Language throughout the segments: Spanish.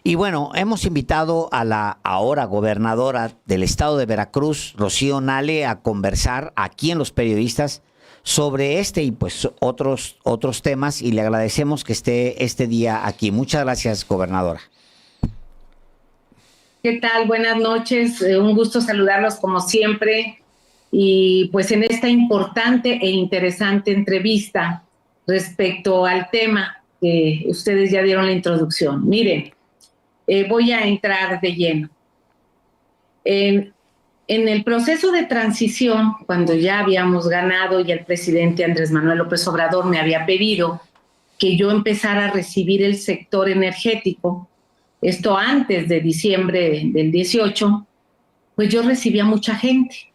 Y bueno, hemos invitado a la ahora gobernadora del estado de Veracruz, Rocío Nale, a conversar aquí en Los Periodistas sobre este y pues otros temas, y le agradecemos que esté este día aquí. Muchas gracias, gobernadora. ¿Qué tal? Buenas noches. Un gusto saludarlos como siempre. Y pues en esta importante e interesante entrevista respecto al tema que ustedes ya dieron la introducción. Miren, voy a entrar de lleno. En el proceso de transición, cuando ya habíamos ganado y el presidente Andrés Manuel López Obrador me había pedido que yo empezara a recibir el sector energético, esto antes de diciembre del 18, pues yo recibía mucha gente.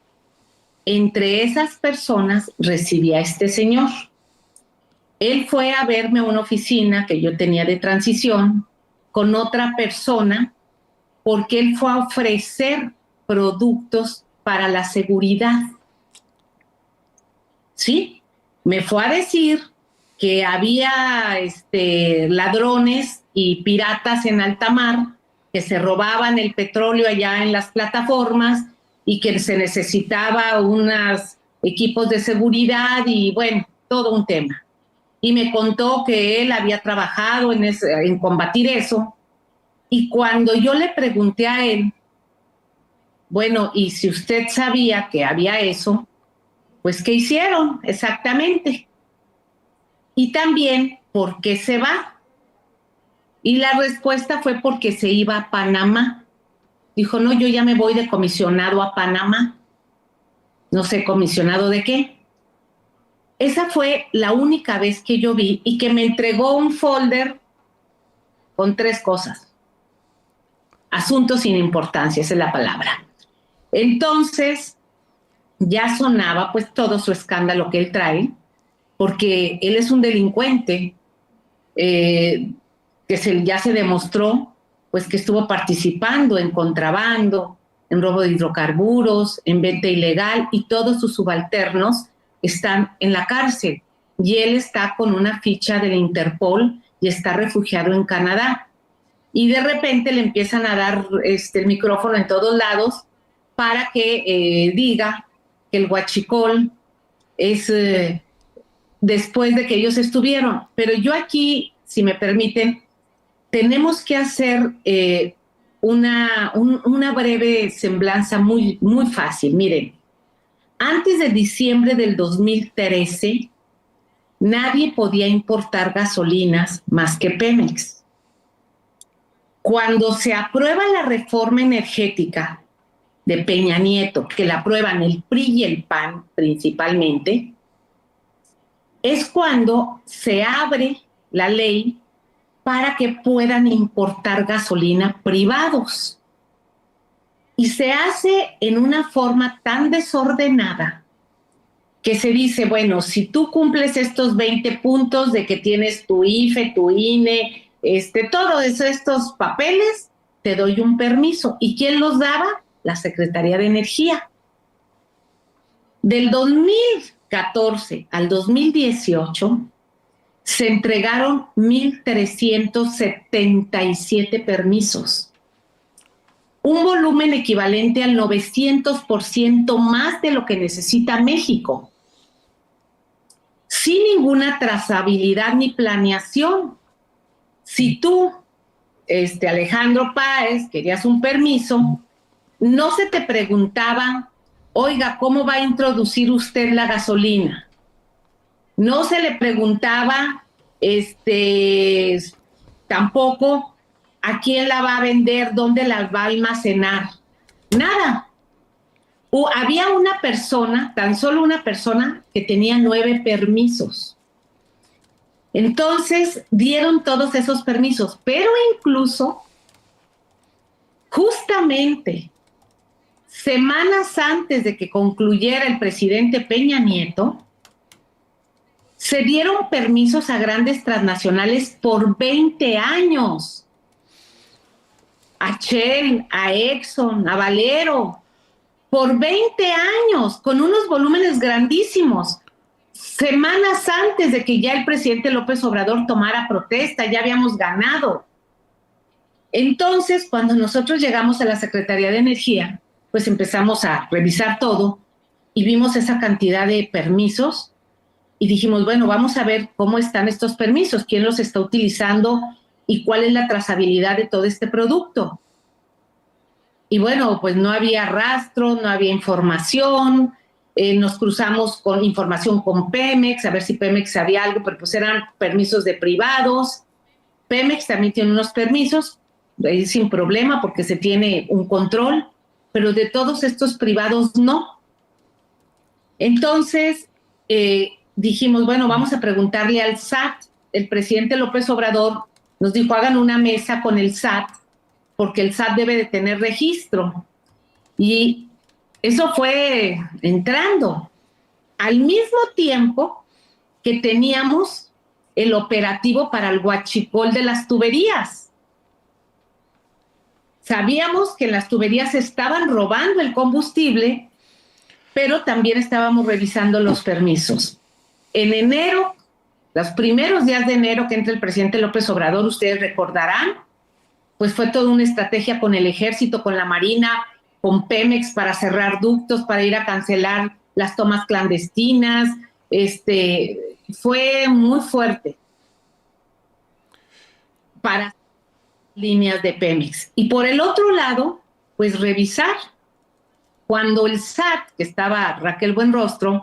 Entre esas personas recibía a este señor. Él fue a verme a una oficina que yo tenía de transición con otra persona porque él fue a ofrecer productos para la seguridad. ¿Sí? Me fue a decir que había ladrones y piratas en alta mar que se robaban el petróleo allá en las plataformas y que se necesitaba unos equipos de seguridad y bueno, todo un tema. Y me contó que él había trabajado en combatir eso. Y cuando yo le pregunté a él, bueno, y si usted sabía que había eso, pues ¿qué hicieron exactamente? Y también, ¿por qué se va? Y la respuesta fue porque se iba a Panamá. Dijo, no, yo ya me voy de comisionado a Panamá. No sé, ¿comisionado de qué? Esa fue la única vez que yo vi y que me entregó un folder con 3 cosas. Asuntos sin importancia, esa es la palabra. Entonces, ya sonaba pues todo su escándalo que él trae, porque él es un delincuente ya se demostró pues que estuvo participando en contrabando, en robo de hidrocarburos, en venta ilegal, y todos sus subalternos están en la cárcel. Y él está con una ficha de la Interpol y está refugiado en Canadá. Y de repente le empiezan a dar el micrófono en todos lados para que diga que el huachicol es después de que ellos estuvieron. Pero yo aquí, si me permiten, tenemos que hacer una breve semblanza muy, muy fácil. Miren, antes de diciembre del 2013, nadie podía importar gasolinas más que Pemex. Cuando se aprueba la reforma energética de Peña Nieto, que la aprueban el PRI y el PAN principalmente, es cuando se abre la ley para que puedan importar gasolina privados. Y se hace en una forma tan desordenada que se dice, bueno, si tú cumples estos 20 puntos de que tienes tu IFE, tu INE, todos estos papeles, te doy un permiso. ¿Y quién los daba? La Secretaría de Energía. Del 2014 al 2018 se entregaron 1,377 permisos, un volumen equivalente al 900% más de lo que necesita México, sin ninguna trazabilidad ni planeación. Si tú, Alejandro Páez, querías un permiso, no se te preguntaba, oiga, ¿cómo va a introducir usted la gasolina? No se le preguntaba tampoco a quién la va a vender, dónde la va a almacenar. Nada. Había una persona, tan solo una persona, que tenía 9 permisos. Entonces dieron todos esos permisos, pero incluso, justamente, semanas antes de que concluyera el presidente Peña Nieto, se dieron permisos a grandes transnacionales por 20 años. A Shell, a Exxon, a Valero, por 20 años, con unos volúmenes grandísimos. Semanas antes de que ya el presidente López Obrador tomara protesta, ya habíamos ganado. Entonces, cuando nosotros llegamos a la Secretaría de Energía, pues empezamos a revisar todo y vimos esa cantidad de permisos y dijimos, bueno, vamos a ver cómo están estos permisos, quién los está utilizando y cuál es la trazabilidad de todo este producto. Y bueno, pues no había rastro, no había información, nos cruzamos con información con Pemex, a ver si Pemex sabía algo, pero pues eran permisos de privados. Pemex también tiene unos permisos, sin problema porque se tiene un control, pero de todos estos privados no. Entonces dijimos, bueno, vamos a preguntarle al SAT. El presidente López Obrador nos dijo, hagan una mesa con el SAT, porque el SAT debe de tener registro. Y eso fue entrando. Al mismo tiempo que teníamos el operativo para el huachicol de las tuberías. Sabíamos que en las tuberías estaban robando el combustible, pero también estábamos revisando los permisos. En enero, los primeros días de enero que entra el presidente López Obrador, ustedes recordarán, pues fue toda una estrategia con el Ejército, con la Marina, con Pemex para cerrar ductos, para ir a cancelar las tomas clandestinas. Fue muy fuerte para líneas de Pemex. Y por el otro lado, pues revisar. Cuando el SAT, que estaba Raquel Buenrostro,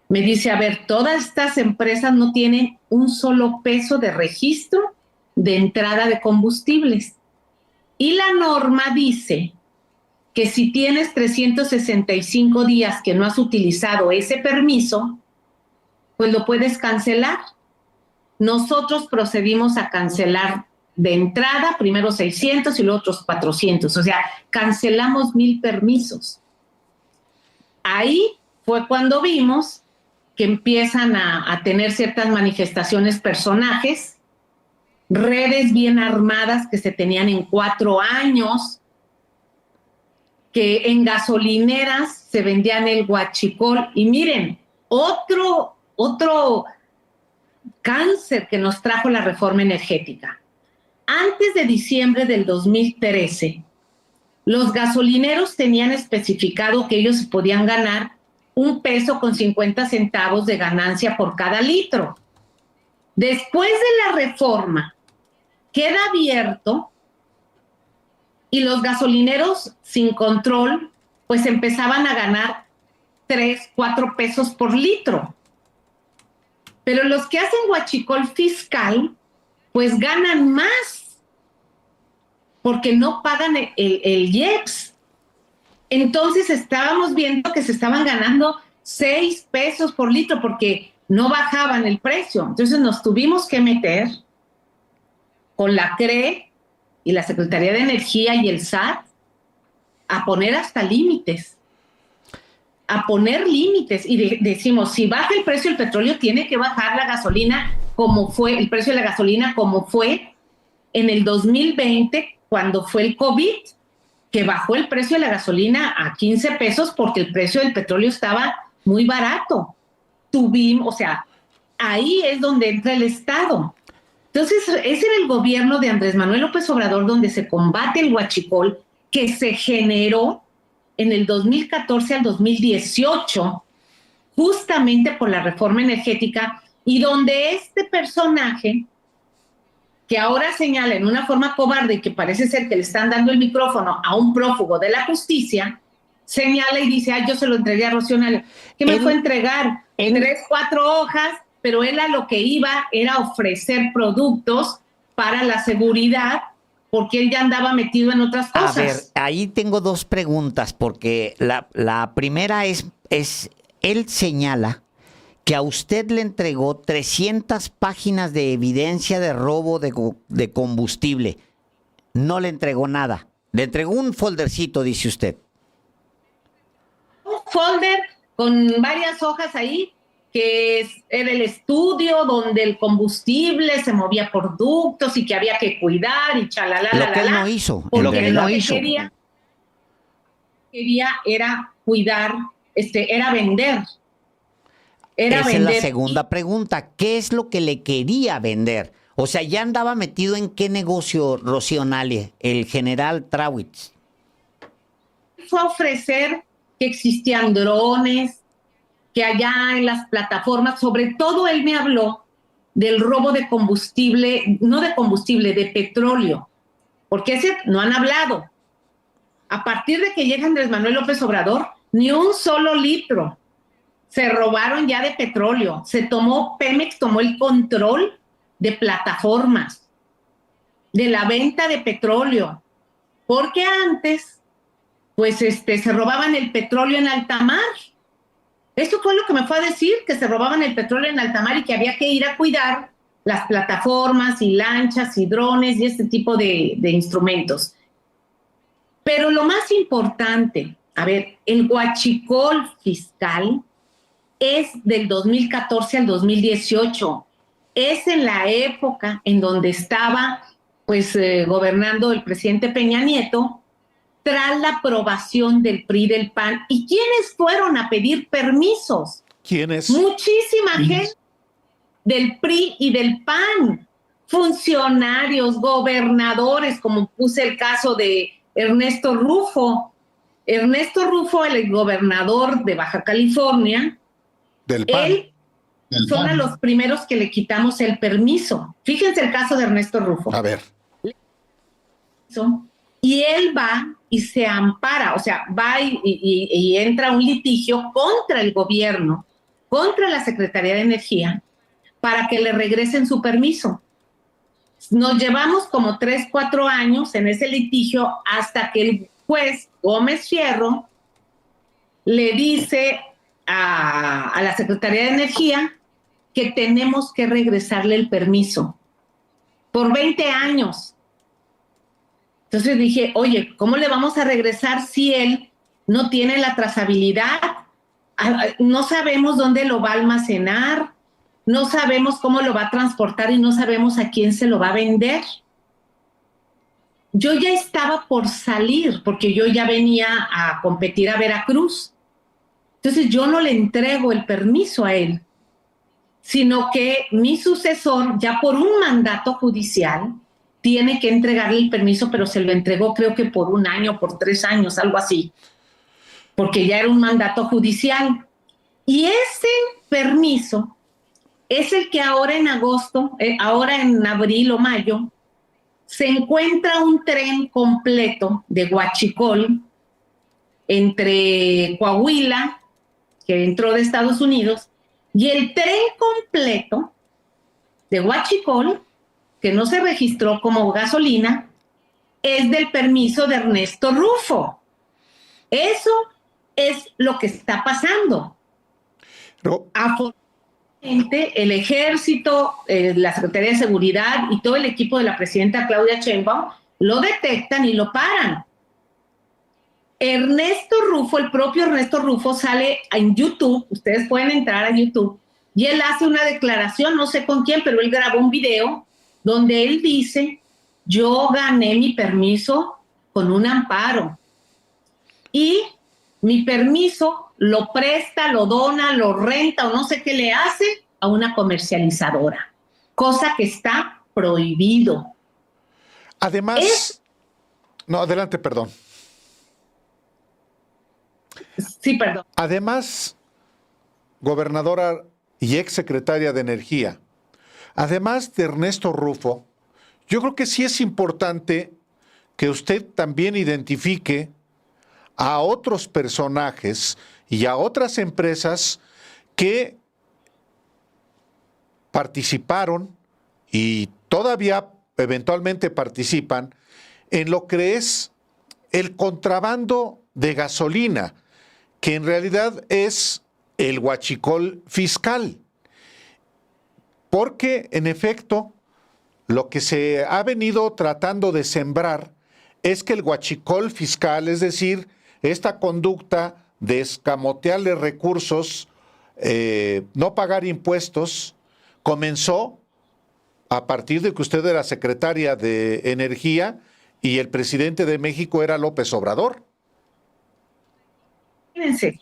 me dice, a ver, todas estas empresas no tienen un solo peso de registro de entrada de combustibles. Y la norma dice que si tienes 365 días que no has utilizado ese permiso, pues lo puedes cancelar. Nosotros procedimos a cancelar de entrada, primero 600 y luego otros 400. O sea, cancelamos 1,000 permisos. Ahí fue cuando vimos que empiezan a tener ciertas manifestaciones personajes, redes bien armadas que se tenían en 4 años, que en gasolineras se vendían el huachicol. Y miren, otro cáncer que nos trajo la reforma energética. Antes de diciembre del 2013, los gasolineros tenían especificado que ellos podían ganar $1.50 de ganancia por cada litro. Después de la reforma, queda abierto y los gasolineros sin control, pues empezaban a ganar 3, 4 pesos por litro. Pero los que hacen huachicol fiscal, pues ganan más, porque no pagan el IEPS. Entonces estábamos viendo que se estaban ganando 6 pesos por litro porque no bajaban el precio. Entonces nos tuvimos que meter con la CRE y la Secretaría de Energía y el SAT a poner hasta límites. A poner límites. Y decimos, si baja el precio del petróleo, tiene que bajar la gasolina como fue, el precio de la gasolina como fue en el 2020, cuando fue el COVID, que bajó el precio de la gasolina a 15 pesos porque el precio del petróleo estaba muy barato. O sea, ahí es donde entra el Estado. Entonces, es en el gobierno de Andrés Manuel López Obrador donde se combate el huachicol, que se generó en el 2014 al 2018, justamente por la reforma energética, y donde este personaje, que ahora señala en una forma cobarde y que parece ser que le están dando el micrófono a un prófugo de la justicia, señala y dice, yo se lo entregué a Rocío Nale. ¿Qué me fue a entregar? 3, 4 hojas, pero él a lo que iba era ofrecer productos para la seguridad, porque él ya andaba metido en otras cosas. A ver, ahí tengo 2 preguntas, porque la primera es, él señala que a usted le entregó 300 páginas de evidencia de robo de combustible. No le entregó nada. Le entregó un foldercito, dice usted. Un folder con varias hojas ahí, que era el estudio donde el combustible se movía por ductos y que había que cuidar y chalala. Lo que él no hizo. Lo que él no hizo. Quería era cuidar, era vender. Esa es la segunda pregunta. ¿Qué es lo que le quería vender? O sea, ya andaba metido en qué negocio Rocío Nale, el general Trawitz. Fue a ofrecer que existían drones, que allá en las plataformas, sobre todo él me habló del robo de combustible, no de combustible, de petróleo, porque ese no han hablado. A partir de que llega Andrés Manuel López Obrador, ni un solo litro se robaron ya de petróleo. Pemex tomó el control de plataformas, de la venta de petróleo, porque antes, pues se robaban el petróleo en alta mar. Eso fue lo que me fue a decir, que se robaban el petróleo en alta mar y que había que ir a cuidar las plataformas y lanchas y drones y este tipo de instrumentos. Pero lo más importante, a ver, el huachicol fiscal es del 2014 al 2018. Es en la época en donde estaba pues gobernando el presidente Peña Nieto, tras la aprobación del PRI y del PAN. ¿Y quiénes fueron a pedir permisos? ¿Quiénes? Muchísima gente del PRI y del PAN, funcionarios, gobernadores, como puse el caso de Ernesto Rufo. Ernesto Rufo, el gobernador de Baja California, del PAN. Él son a los primeros que le quitamos el permiso. Fíjense el caso de Ernesto Rufo. A ver. Y él va y se ampara, o sea, va y entra un litigio contra el gobierno, contra la Secretaría de Energía, para que le regresen su permiso. Nos llevamos como 3, 4 años en ese litigio hasta que el juez Gómez Fierro le dice a la Secretaría de Energía que tenemos que regresarle el permiso por 20 años. Entonces dije, oye, ¿cómo le vamos a regresar si él no tiene la trazabilidad? No sabemos dónde lo va a almacenar, no sabemos cómo lo va a transportar y no sabemos a quién se lo va a vender. Yo ya estaba por salir porque yo ya venía a competir a Veracruz. Entonces yo no le entrego el permiso a él, sino que mi sucesor, ya por un mandato judicial, tiene que entregarle el permiso, pero se lo entregó creo que por 1 año, por 3 años, algo así, porque ya era un mandato judicial. Y ese permiso es el que ahora en agosto, ahora en abril o mayo, se encuentra un tren completo de huachicol entre Coahuila, que entró de Estados Unidos, y el tren completo de huachicol, que no se registró como gasolina, es del permiso de Ernesto Rufo. Eso es lo que está pasando. No. Afortunadamente, el Ejército, la Secretaría de Seguridad y todo el equipo de la presidenta Claudia Sheinbaum lo detectan y lo paran. Ernesto Rufo, el propio Ernesto Rufo, sale en YouTube, ustedes pueden entrar a YouTube, y él hace una declaración, no sé con quién, pero él grabó un video donde él dice, yo gané mi permiso con un amparo y mi permiso lo presta, lo dona, lo renta o no sé qué le hace a una comercializadora, cosa que está prohibido. Además, no, adelante, perdón. Sí, perdón. Además, gobernadora y exsecretaria de Energía, además de Ernesto Rufo, yo creo que sí es importante que usted también identifique a otros personajes y a otras empresas que participaron y todavía eventualmente participan en lo que es el contrabando de gasolina, que en realidad es el huachicol fiscal. Porque, en efecto, lo que se ha venido tratando de sembrar es que el huachicol fiscal, es decir, esta conducta de escamotearle recursos, no pagar impuestos, comenzó a partir de que usted era secretaria de Energía y el presidente de México era López Obrador. Fíjense,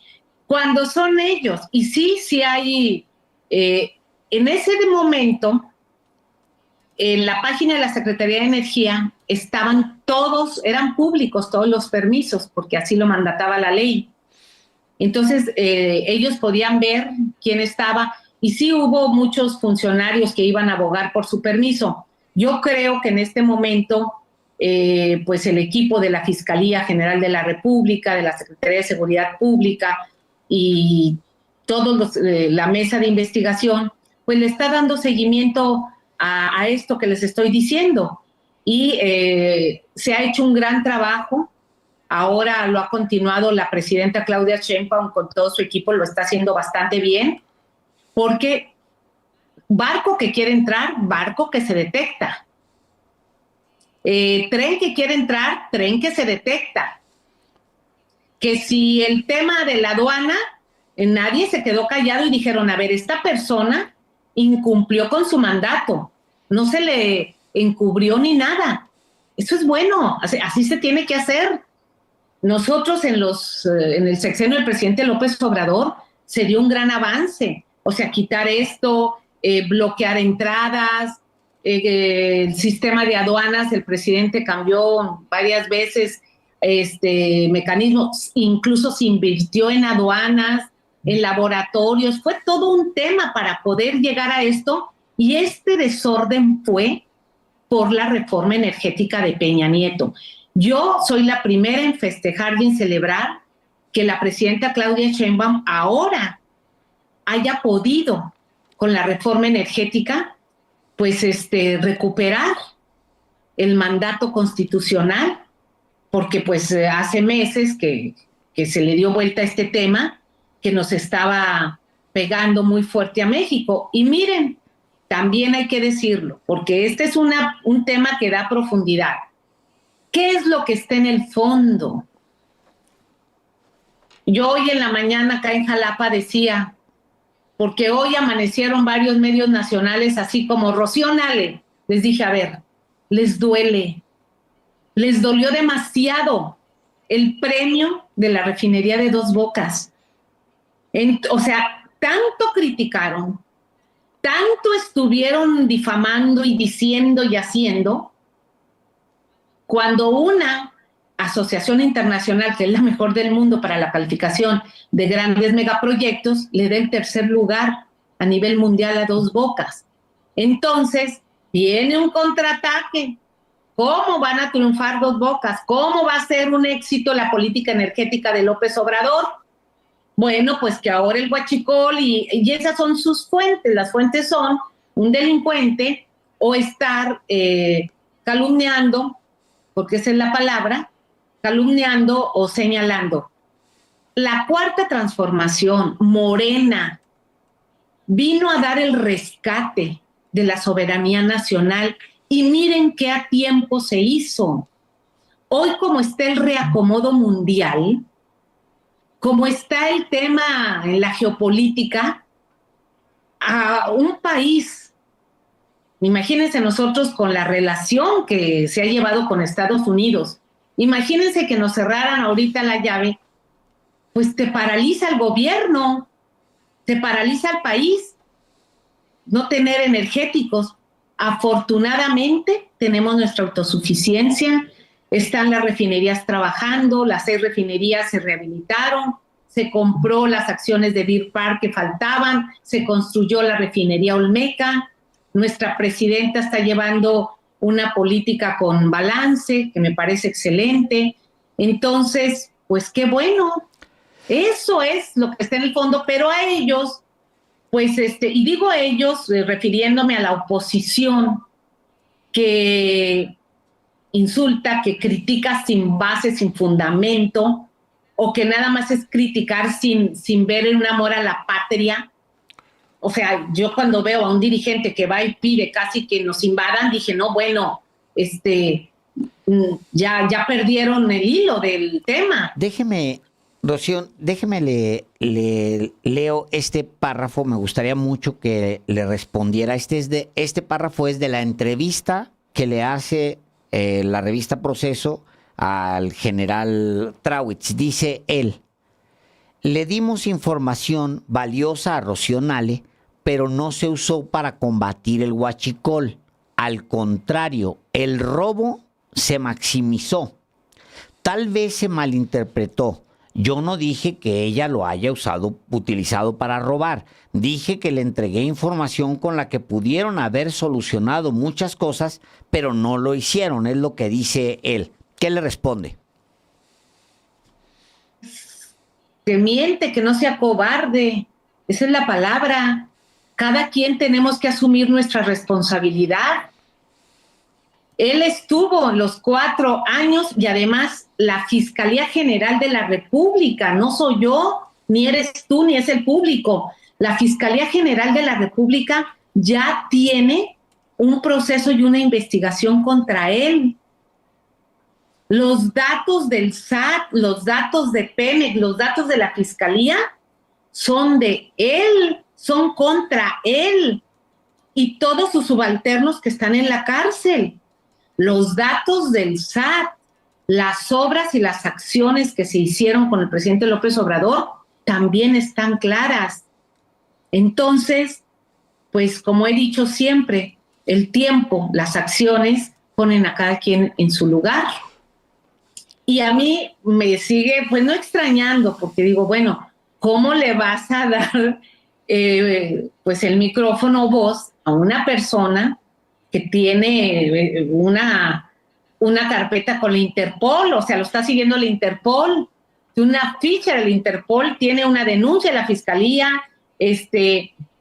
cuando son ellos, y sí hay, en ese momento, en la página de la Secretaría de Energía estaban todos, eran públicos todos los permisos, porque así lo mandataba la ley. Entonces, ellos podían ver quién estaba, y sí hubo muchos funcionarios que iban a abogar por su permiso. Yo creo que en este momento, pues el equipo de la Fiscalía General de la República, de la Secretaría de Seguridad Pública y todos la mesa de investigación, pues le está dando seguimiento a esto que les estoy diciendo. Y se ha hecho un gran trabajo. Ahora lo ha continuado la presidenta Claudia Sheinbaum con todo su equipo, lo está haciendo bastante bien, porque barco que quiere entrar, barco que se detecta. Tren que quiere entrar, tren que se detecta. Que si el tema de la aduana, nadie se quedó callado y dijeron, a ver, esta persona incumplió con su mandato, no se le encubrió ni nada. Eso es bueno, así se tiene que hacer. Nosotros en el sexenio del presidente López Obrador se dio un gran avance, o sea, quitar esto, bloquear entradas, el sistema de aduanas, el presidente cambió varias veces mecanismos, incluso se invirtió en aduanas, en laboratorios, fue todo un tema para poder llegar a esto, y este desorden fue por la reforma energética de Peña Nieto. Yo soy la primera en festejar y en celebrar que la presidenta Claudia Sheinbaum ahora haya podido, con la reforma energética, pues recuperar el mandato constitucional, porque pues hace meses que se le dio vuelta a este tema, que nos estaba pegando muy fuerte a México. Y miren, también hay que decirlo, porque este es un tema que da profundidad. ¿Qué es lo que está en el fondo? Yo hoy en la mañana acá en Jalapa decía, porque hoy amanecieron varios medios nacionales, así como Rocío Nale, les dije, a ver, les duele, les dolió demasiado el premio de la refinería de Dos Bocas. O sea, tanto criticaron, tanto estuvieron difamando y diciendo y haciendo, cuando una asociación internacional, que es la mejor del mundo para la calificación de grandes megaproyectos, le da el tercer lugar a nivel mundial a Dos Bocas. Entonces, viene un contraataque. ¿Cómo van a triunfar Dos Bocas? ¿Cómo va a ser un éxito la política energética de López Obrador? Bueno, pues que ahora el huachicol y esas son sus fuentes. Las fuentes son un delincuente o estar calumniando, porque esa es la palabra, calumniando o señalando. La cuarta transformación, Morena, vino a dar el rescate de la soberanía nacional, y miren qué a tiempo se hizo. Hoy, como está el reacomodo mundial, como está el tema en la geopolítica, a un país, imagínense nosotros con la relación que se ha llevado con Estados Unidos, imagínense que nos cerraran ahorita la llave, pues te paraliza el gobierno, te paraliza el país, no tener energéticos. Afortunadamente tenemos nuestra autosuficiencia, están las refinerías trabajando, las 6 refinerías se rehabilitaron, se compró las acciones de Deer Park que faltaban, se construyó la refinería Olmeca, nuestra presidenta está llevando una política con balance, que me parece excelente. Entonces, pues qué bueno, eso es lo que está en el fondo, pero a ellos, pues y digo ellos refiriéndome a la oposición que insulta, que critica sin base, sin fundamento, o que nada más es criticar sin ver un amor a la patria. O sea, yo cuando veo a un dirigente que va y pide casi que nos invadan, dije, no, bueno, ya perdieron el hilo del tema. Déjeme, Rocío, leo este párrafo, me gustaría mucho que le respondiera. Este párrafo es de la entrevista que le hace la revista Proceso al general Trawitz. Dice él: le dimos información valiosa a Rocío Nale, pero no se usó para combatir el huachicol. Al contrario, el robo se maximizó. Tal vez se malinterpretó. Yo no dije que ella lo haya utilizado para robar. Dije que le entregué información con la que pudieron haber solucionado muchas cosas, pero no lo hicieron, es lo que dice él. ¿Qué le responde? Que miente, que no sea cobarde. Esa es la palabra. Cada quien tenemos que asumir nuestra responsabilidad. Él estuvo los 4 años y además la Fiscalía General de la República, no soy yo, ni eres tú, ni es el público. La Fiscalía General de la República ya tiene un proceso y una investigación contra él. Los datos del SAT, los datos de Pemex, los datos de la Fiscalía son de él, son contra él y todos sus subalternos que están en la cárcel. Los datos del SAT, las obras y las acciones que se hicieron con el presidente López Obrador también están claras. Entonces, pues como he dicho siempre, el tiempo, las acciones ponen a cada quien en su lugar. Y a mí me sigue, pues no extrañando, porque digo, bueno, ¿cómo le vas a dar pues el micrófono voz a una persona que tiene una carpeta con la Interpol? O sea, lo está siguiendo la Interpol, una ficha de la Interpol, tiene una denuncia de la Fiscalía,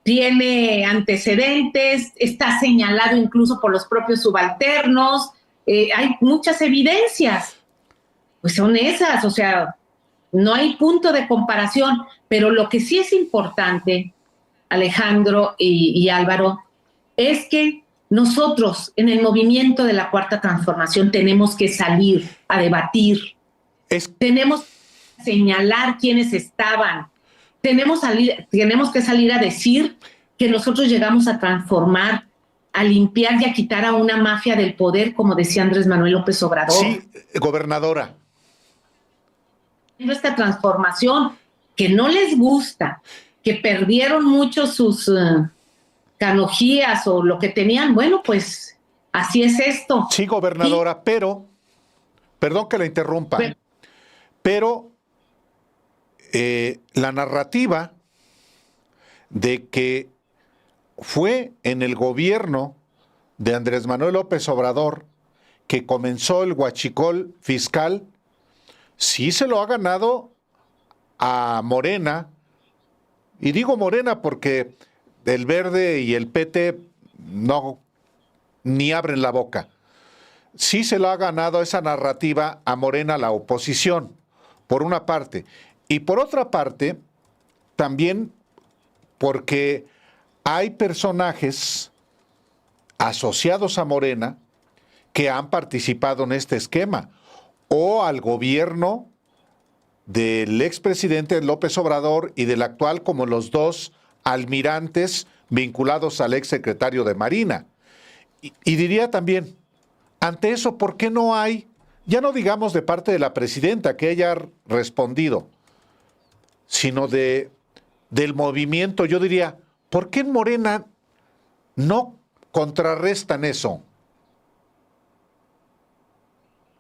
tiene antecedentes, está señalado incluso por los propios subalternos, hay muchas evidencias. Pues son esas, o sea, no hay punto de comparación, pero lo que sí es importante, Alejandro y Álvaro, es que nosotros en el movimiento de la Cuarta Transformación tenemos que salir a debatir, tenemos que señalar quiénes estaban, tenemos que salir a decir que nosotros llegamos a transformar, a limpiar y a quitar a una mafia del poder, como decía Andrés Manuel López Obrador. Sí, gobernadora. Esta transformación que no les gusta, que perdieron mucho sus canojías o lo que tenían, bueno, pues así es esto. Sí, gobernadora, pero, perdón que la interrumpa, pero la narrativa de que fue en el gobierno de Andrés Manuel López Obrador que comenzó el huachicol fiscal, sí se lo ha ganado a Morena, y digo Morena porque el Verde y el PT no ni abren la boca. Sí se lo ha ganado esa narrativa a Morena, la oposición, por una parte. Y por otra parte, también porque hay personajes asociados a Morena que han participado en este esquema, o al gobierno del expresidente López Obrador y del actual, como los dos almirantes vinculados al exsecretario de Marina. Y diría también, ante eso, ¿por qué no hay, ya no digamos de parte de la presidenta que ella ha respondido, sino del movimiento? Yo diría, ¿por qué en Morena no contrarrestan eso?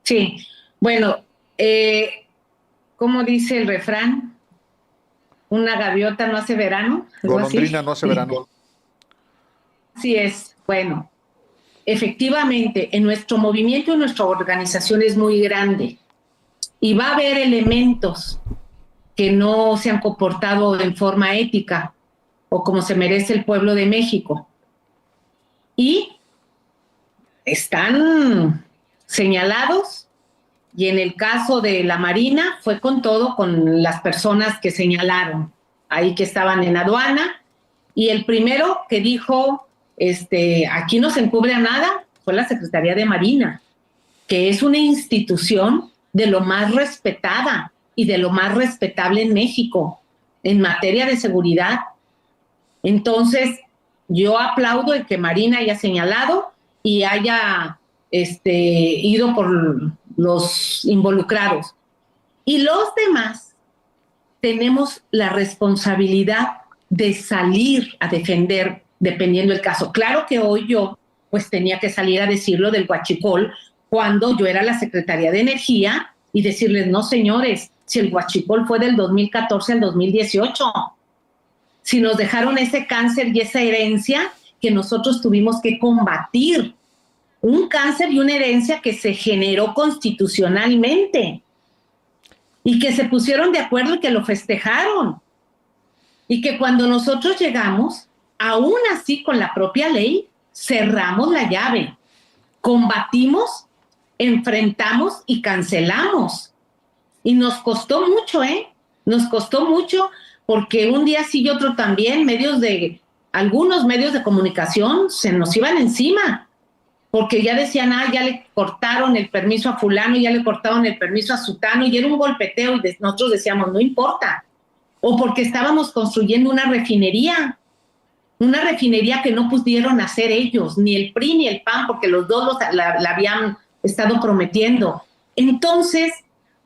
Sí, bueno, ¿cómo dice el refrán? Una gaviota no hace verano. Golondrina no hace verano. Así es, bueno, efectivamente, en nuestro movimiento y nuestra organización es muy grande y va a haber elementos que no se han comportado en forma ética o como se merece el pueblo de México. Y están señalados, y en el caso de la Marina fue con todo, con las personas que señalaron ahí que estaban en aduana, y el primero que dijo aquí no se encubre a nada fue la Secretaría de Marina, que es una institución de lo más respetada y de lo más respetable en México en materia de seguridad. Entonces yo aplaudo el que Marina haya señalado y haya ido por los involucrados. Y los demás tenemos la responsabilidad de salir a defender, dependiendo del caso. Claro que hoy yo, pues tenía que salir a decirlo del huachicol cuando yo era la Secretaría de Energía y decirles, no señores, si el huachicol fue del 2014 al 2018, si nos dejaron ese cáncer y esa herencia que nosotros tuvimos que combatir, un cáncer y una herencia que se generó constitucionalmente y que se pusieron de acuerdo y que lo festejaron. Y que cuando nosotros llegamos, aún así con la propia ley, cerramos la llave, combatimos, enfrentamos y cancelamos. Y nos costó mucho, nos costó mucho, porque un día sí y otro también, algunos medios de comunicación se nos iban encima, porque ya decían, ya le cortaron el permiso a fulano, ya le cortaron el permiso a sutano, y era un golpeteo, y nosotros decíamos, no importa. O porque estábamos construyendo una refinería que no pudieron hacer ellos, ni el PRI ni el PAN, porque los dos la habían estado prometiendo. Entonces,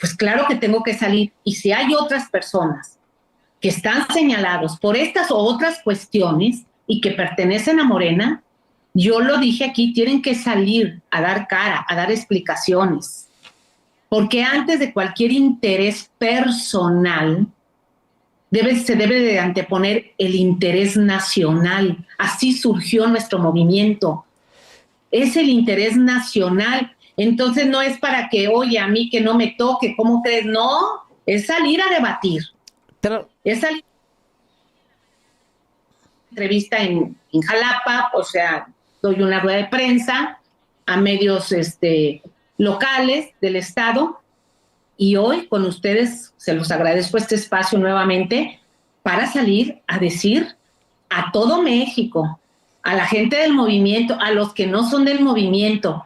pues claro que tengo que salir, y si hay otras personas que están señalados por estas o otras cuestiones y que pertenecen a Morena, yo lo dije aquí, tienen que salir a dar cara, a dar explicaciones, porque antes de cualquier interés personal, se debe de anteponer el interés nacional. Así surgió nuestro movimiento. Es el interés nacional. Entonces no es para que, oye, a mí que no me toque, ¿cómo crees? No, es salir a debatir. Pero Es salir a entrevista en Jalapa, o sea, doy una rueda de prensa a medios locales del estado, y hoy con ustedes se los agradezco este espacio nuevamente para salir a decir a todo México, a la gente del movimiento, a los que no son del movimiento,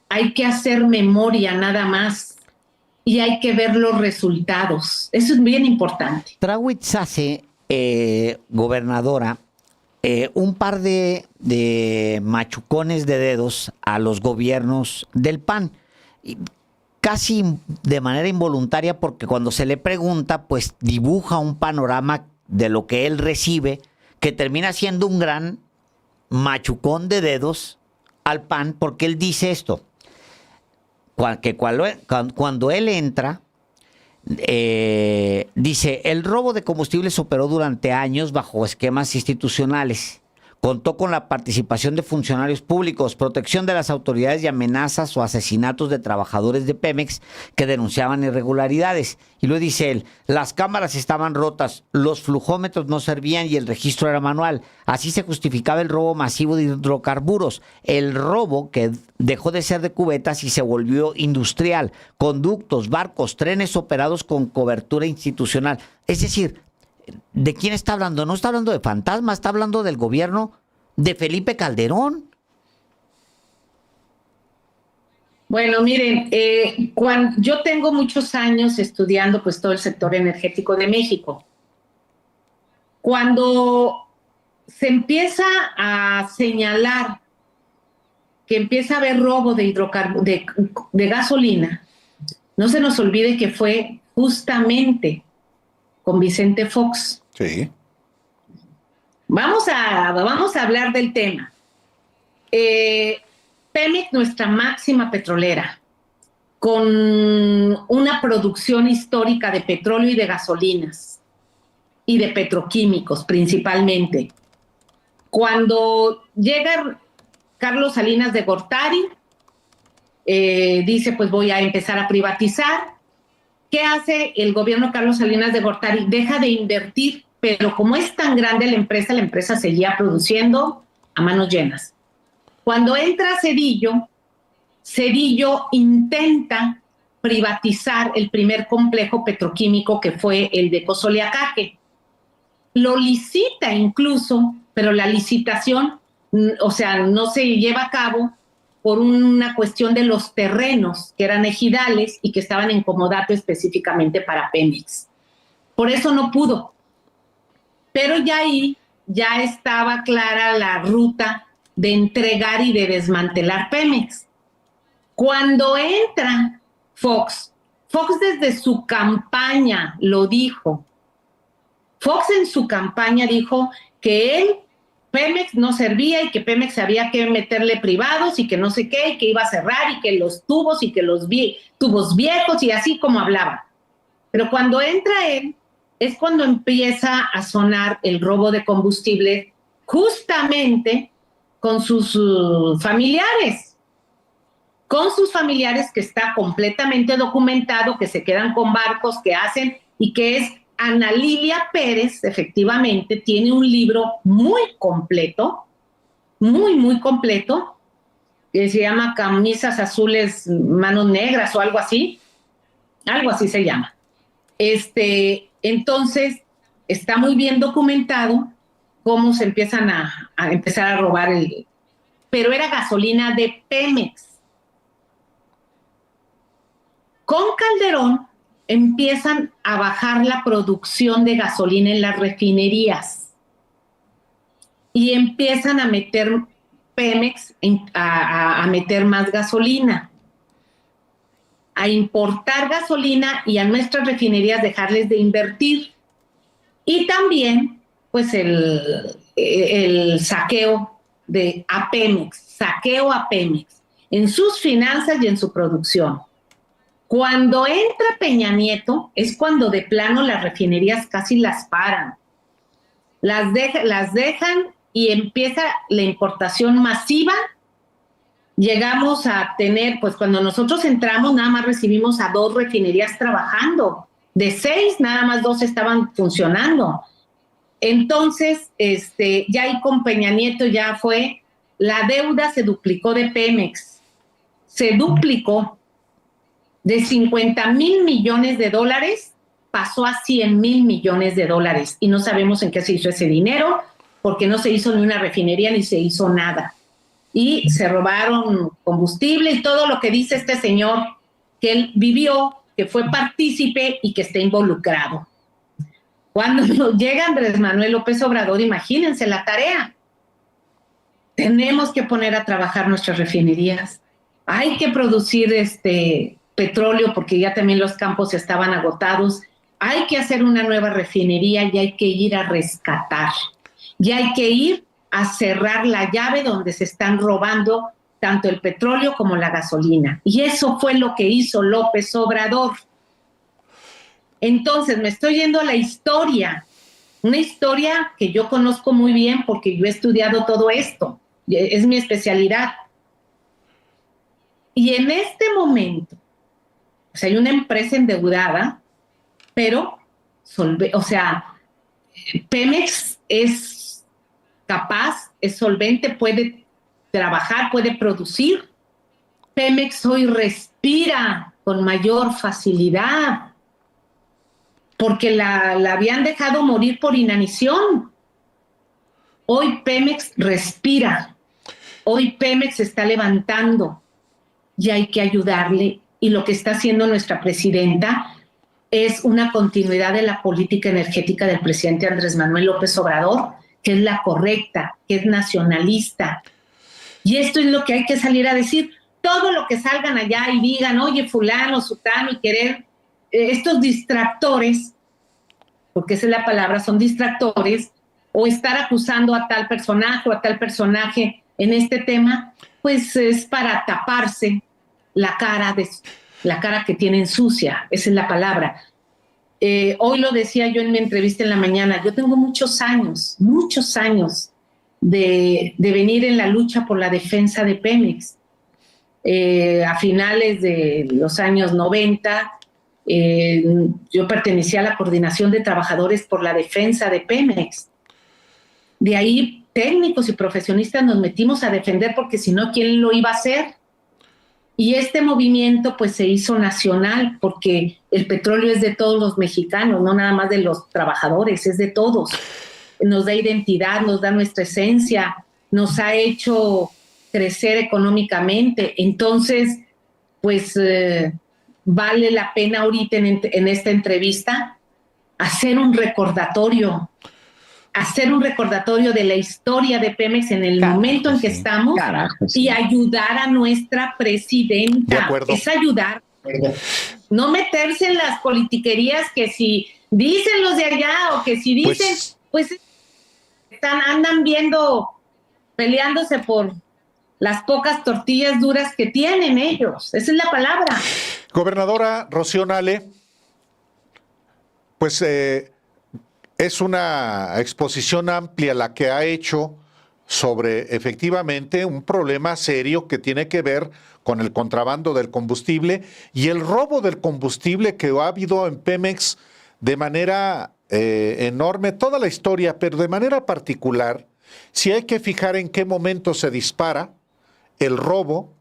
hay que hacer memoria nada más y hay que ver los resultados. Eso es bien importante. Trawitz hace, gobernadora, un par de machucones de dedos a los gobiernos del PAN. Casi de manera involuntaria, porque cuando se le pregunta, pues dibuja un panorama de lo que él recibe, que termina siendo un gran machucón de dedos al PAN, porque él dice esto, que cuando él entra, dice, el robo de combustibles operó durante años bajo esquemas institucionales. Contó con la participación de funcionarios públicos, protección de las autoridades y amenazas o asesinatos de trabajadores de Pemex que denunciaban irregularidades. Y luego dice él, las cámaras estaban rotas, los flujómetros no servían y el registro era manual. Así se justificaba el robo masivo de hidrocarburos, el robo que dejó de ser de cubetas y se volvió industrial, conductos, barcos, trenes operados con cobertura institucional. Es decir, ¿de quién está hablando? No está hablando de fantasma, está hablando del gobierno de Felipe Calderón. Bueno, miren, yo tengo muchos años estudiando pues todo el sector energético de México. Cuando se empieza a señalar que empieza a haber robo de gasolina, no se nos olvide que fue justamente con Vicente Fox. Sí. Vamos a hablar del tema. Pemex, nuestra máxima petrolera, con una producción histórica de petróleo y de gasolinas y de petroquímicos principalmente. Cuando llega Carlos Salinas de Gortari, dice, pues voy a empezar a privatizar. ¿Qué hace el gobierno de Carlos Salinas de Gortari? Deja de invertir, pero como es tan grande la empresa seguía produciendo a manos llenas. Cuando entra Cedillo intenta privatizar el primer complejo petroquímico que fue el de Cosoleacaque. Lo licita incluso, pero la licitación, o sea, no se lleva a cabo por una cuestión de los terrenos que eran ejidales y que estaban en comodato específicamente para Pemex. Por eso no pudo. Pero ya ahí ya estaba clara la ruta de entregar y de desmantelar Pemex. Cuando entra Fox desde su campaña lo dijo. Fox en su campaña dijo que él Pemex no servía y que Pemex había que meterle privados y que no sé qué, y que iba a cerrar y que los tubos y que los tubos viejos y así como hablaba. Pero cuando entra él, es cuando empieza a sonar el robo de combustible justamente con sus familiares. Con sus familiares, que está completamente documentado, que se quedan con barcos, que hacen, y que es Ana Lilia Pérez, efectivamente, tiene un libro muy completo, muy completo, que se llama Camisas Azules, Manos Negras o algo así se llama. Entonces, está muy bien documentado cómo se empiezan a empezar a robar pero era gasolina de Pemex. Con Calderón empiezan a bajar la producción de gasolina en las refinerías y empiezan a meter Pemex a meter más gasolina, a importar gasolina y a nuestras refinerías dejarles de invertir. Y también, pues, el saqueo a Pemex, en sus finanzas y en su producción. Cuando entra Peña Nieto es cuando de plano las refinerías casi las paran. Las dejan y empieza la importación masiva. Llegamos a tener, pues cuando nosotros entramos nada más recibimos a 2 refinerías trabajando. De 6, nada más 2 estaban funcionando. Entonces, ya ahí con Peña Nieto ya fue, la deuda se duplicó de Pemex. Se duplicó. De 50,000 millones de dólares pasó a 100,000 millones de dólares y no sabemos en qué se hizo ese dinero porque no se hizo ni una refinería ni se hizo nada. Y se robaron combustible y todo lo que dice este señor, que él vivió, que fue partícipe y que está involucrado. Cuando llega Andrés Manuel López Obrador, imagínense la tarea. Tenemos que poner a trabajar nuestras refinerías. Hay que producir petróleo porque ya también los campos estaban agotados. Hay que hacer una nueva refinería y hay que ir a rescatar. Y hay que ir a cerrar la llave donde se están robando tanto el petróleo como la gasolina. Y eso fue lo que hizo López Obrador. Entonces, me estoy yendo a la historia. Una historia que yo conozco muy bien porque yo he estudiado todo esto. Es mi especialidad. Y en este momento, o sea, hay una empresa endeudada, pero, Pemex es capaz, es solvente, puede trabajar, puede producir. Pemex hoy respira con mayor facilidad, porque la habían dejado morir por inanición. Hoy Pemex respira, hoy Pemex se está levantando y hay que ayudarle. Y lo que está haciendo nuestra presidenta es una continuidad de la política energética del presidente Andrés Manuel López Obrador, que es la correcta, que es nacionalista. Y esto es lo que hay que salir a decir. Todo lo que salgan allá y digan, oye, fulano, sutano, y querer estos distractores, porque esa es la palabra, son distractores, o estar acusando a tal personaje o a tal personaje en este tema, pues es para taparse la cara que tienen sucia, esa es la palabra. Hoy lo decía yo en mi entrevista en la mañana, yo tengo muchos años de venir en la lucha por la defensa de Pemex. A finales de los años 90, yo pertenecía a la Coordinación de Trabajadores por la Defensa de Pemex. De ahí técnicos y profesionistas nos metimos a defender porque si no, ¿quién lo iba a hacer? Y este movimiento pues se hizo nacional porque el petróleo es de todos los mexicanos, no nada más de los trabajadores, es de todos. Nos da identidad, nos da nuestra esencia, nos ha hecho crecer económicamente. Entonces, pues vale la pena ahorita en esta entrevista hacer un recordatorio de la historia de Pemex en el momento en que estamos y ayudar a nuestra presidenta. De acuerdo. Es ayudar. No meterse en las politiquerías que si dicen los de allá o que si dicen, pues andan viendo, peleándose por las pocas tortillas duras que tienen ellos. Esa es la palabra. Gobernadora Rocío Nale, pues es una exposición amplia la que ha hecho sobre efectivamente un problema serio que tiene que ver con el contrabando del combustible y el robo del combustible que ha habido en Pemex de manera enorme, toda la historia, pero de manera particular, si hay que fijar en qué momento se dispara el robo,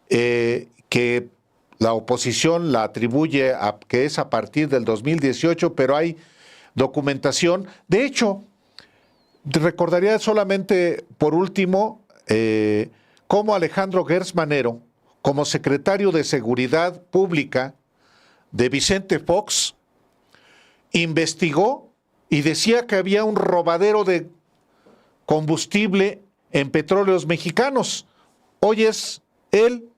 que la oposición la atribuye a que es a partir del 2018, pero hay documentación. De hecho, recordaría solamente por último cómo Alejandro Gertz Manero, como secretario de Seguridad Pública de Vicente Fox, investigó y decía que había un robadero de combustible en Petróleos Mexicanos. Hoy es el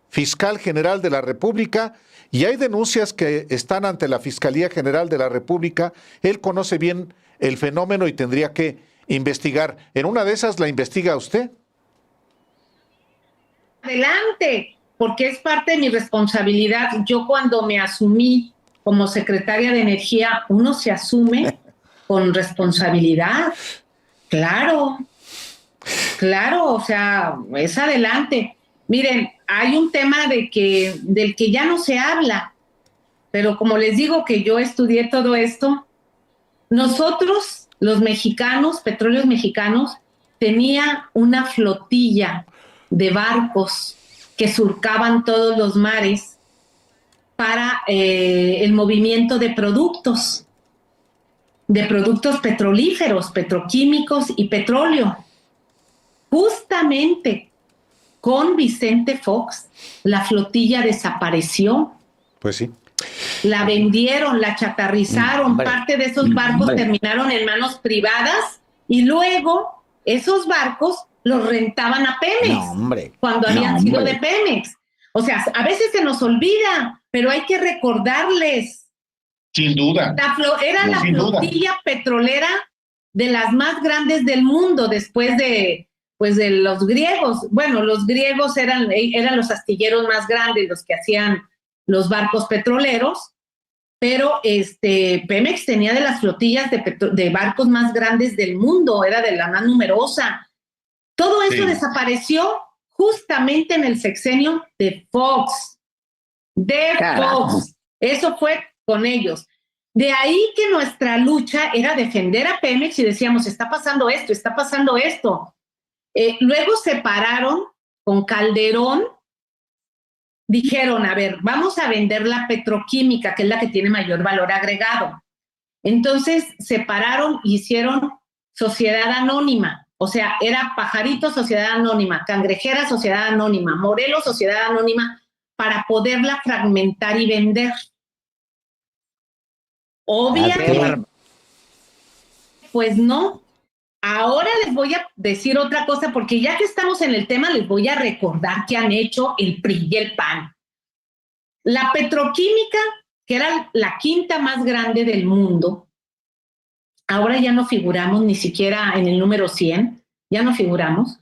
fiscal general de la República y hay denuncias que están ante la Fiscalía General de la República. Él conoce bien el fenómeno y tendría que investigar. En una de esas la investiga usted. Adelante, porque es parte de mi responsabilidad. Yo cuando me asumí como secretaria de Energía, uno se asume con responsabilidad. Claro, o sea, es adelante. Miren, hay un tema del que ya no se habla, pero como les digo que yo estudié todo esto, nosotros, los mexicanos, Petróleos Mexicanos, tenía una flotilla de barcos que surcaban todos los mares para el movimiento de productos petrolíferos, petroquímicos y petróleo. Justamente con Vicente Fox, la flotilla desapareció. Pues sí. La vendieron, la chatarrizaron, parte de esos barcos terminaron en manos privadas y luego esos barcos los rentaban a Pemex cuando habían sido de Pemex. O sea, a veces se nos olvida, pero hay que recordarles. Sin duda. Era la flotilla petrolera de las más grandes del mundo después de los griegos. Bueno, los griegos eran los astilleros más grandes, los que hacían los barcos petroleros, pero Pemex tenía de las flotillas de barcos más grandes del mundo, era de la más numerosa. Todo eso desapareció justamente en el sexenio de Fox. Fox. Eso fue con ellos. De ahí que nuestra lucha era defender a Pemex y decíamos, está pasando esto, está pasando esto. Luego se pararon con Calderón, dijeron, a ver, vamos a vender la petroquímica, que es la que tiene mayor valor agregado. Entonces se pararon y hicieron sociedad anónima, o sea, era Pajarito, sociedad anónima, Cangrejera, sociedad anónima, Morelos, sociedad anónima, para poderla fragmentar y vender. Obviamente, pues no. Ahora les voy a decir otra cosa, porque ya que estamos en el tema, les voy a recordar que han hecho el PRI y el PAN. La petroquímica, que era la quinta más grande del mundo, ahora ya no figuramos ni siquiera en el número 100, ya no figuramos.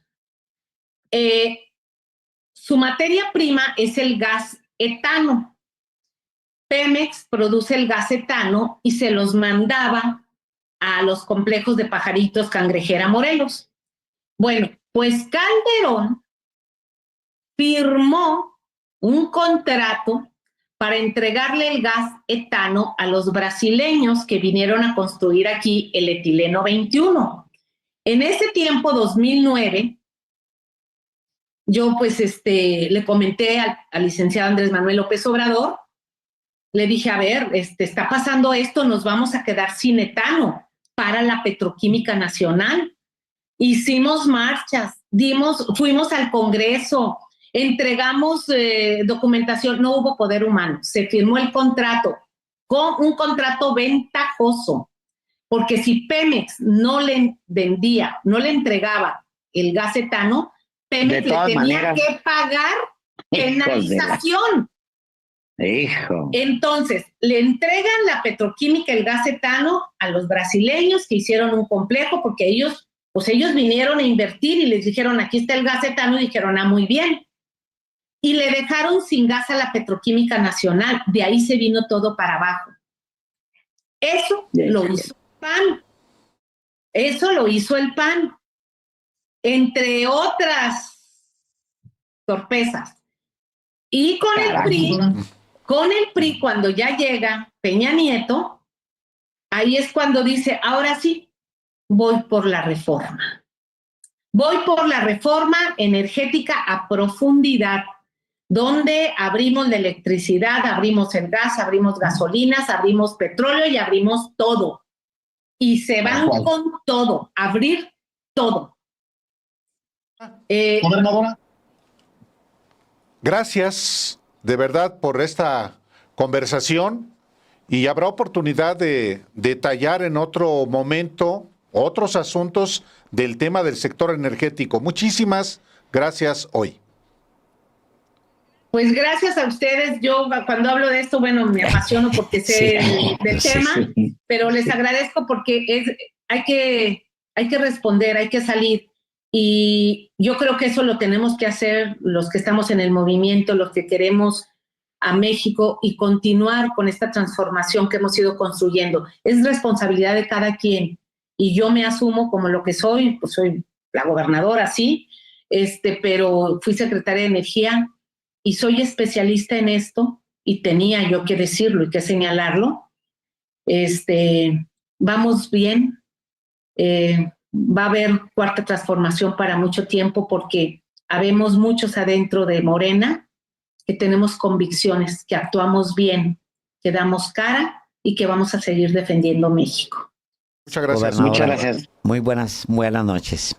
Su materia prima es el gas etano. Pemex produce el gas etano y se los mandaba a los complejos de Pajaritos, Cangrejera, Morelos. Bueno, pues Calderón firmó un contrato para entregarle el gas etano a los brasileños que vinieron a construir aquí el etileno 21. En ese tiempo, 2009, yo pues le comenté al licenciado Andrés Manuel López Obrador, le dije, a ver, está pasando esto, nos vamos a quedar sin etano para la petroquímica nacional. Hicimos marchas, fuimos al Congreso, entregamos documentación, no hubo poder humano, se firmó el contrato, con un contrato ventajoso, porque si Pemex no le vendía, no le entregaba el gas etano, Pemex le tenía que pagar penalización. Hijo. Entonces, le entregan la petroquímica, el gas etano, a los brasileños que hicieron un complejo, porque ellos vinieron a invertir y les dijeron, aquí está el gas etano, y dijeron, muy bien. Y le dejaron sin gas a la petroquímica nacional. De ahí se vino todo para abajo. Eso lo hizo el PAN. Eso lo hizo el PAN. Entre otras torpezas. Y con el PRI, cuando ya llega Peña Nieto, ahí es cuando dice, ahora sí, voy por la reforma. Voy por la reforma energética a profundidad, donde abrimos la electricidad, abrimos el gas, abrimos gasolinas, abrimos petróleo y abrimos todo. Y se van con todo, abrir todo. Gobernadora. Gracias de verdad por esta conversación y habrá oportunidad de detallar en otro momento otros asuntos del tema del sector energético. Muchísimas gracias hoy. Pues gracias a ustedes. Yo cuando hablo de esto, bueno, me apasiono porque sé del tema, pero les agradezco porque hay que responder, hay que salir. Y yo creo que eso lo tenemos que hacer los que estamos en el movimiento, los que queremos a México y continuar con esta transformación que hemos ido construyendo. Es responsabilidad de cada quien. Y yo me asumo como lo que soy, pues soy la gobernadora, sí, pero fui secretaria de Energía y soy especialista en esto y tenía yo que decirlo y que señalarlo. Vamos bien. Va a haber cuarta transformación para mucho tiempo porque habemos muchos adentro de Morena que tenemos convicciones, que actuamos bien, que damos cara y que vamos a seguir defendiendo México. Muchas gracias. Muchas gracias. Muy buenas noches.